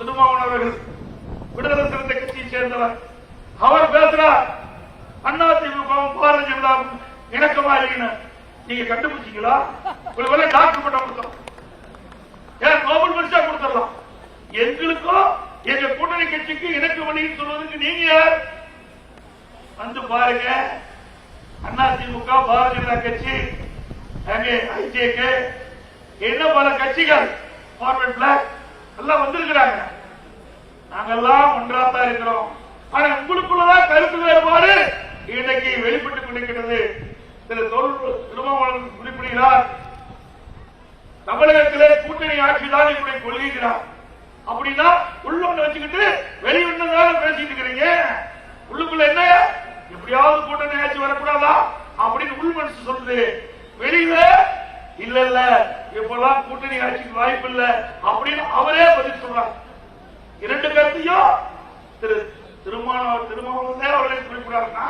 திருமாவளவன் அவர்கள் விடுதலை சிறுத்தை கட்சியை சேர்ந்தவர். அவர் பேசுறார் அதிமுகவும் பாரதிய ஜனதாவும் இணக்கமா இருக்கீங்க. நீங்க கண்டுபிடிச்சீங்களா? உங்களுக்கு டாக்டர் பட்டம் கொடுத்தோம், ஏன் நோபல் பரிசா கொடுத்துடலாம். எங்களுக்கும் எங்க கூட்டணி கட்சிக்கு இணக்க வழின்னு சொல்வதற்கு நீங்க யார்? வந்து பாருங்க, அதிமுக பாரதிய ஜனதா கட்சி ஐஜேகே என்ன பல கட்சிகள் ஃபார்வர்ட் பிளாக் எல்லாம் வந்திருக்கிறாங்க. நாங்கெல்லாம் ஒன்றாத்தான் இருக்கிறோம். ஆனா உங்களுக்குள்ளதான் கருத்து வேறுபாடு இன்னைக்கு வெளிப்பட்டுக் கொண்டிருக்கிறது. திரு திருமாவளவன் குறிப்பிடுகிறார், தமிழகத்திலே கூட்டணி ஆட்சி தான் இப்படி கொள்கிறார். அப்படின்னா உள்ளொன்னு வச்சுக்கிட்டு வெளியுள்ளதாக பேசிட்டு இருக்கிறீங்க. உள்ளுக்குள்ள என்ன எப்படியாவது கூட்டணி ஆட்சி வரக்கூடாதா அப்படின்னு உள் மனசு சொல்லுது. வெளியில இல்ல இல்ல இப்பெல்லாம் கூட்டணி ஆட்சிக்கு வாய்ப்பு இல்ல அப்படின்னு அவரே பதில் சொல்றார். இரண்டு கருத்தையும் திரு திருமாவளவன் அவர்களை குறிப்பிடாருன்னா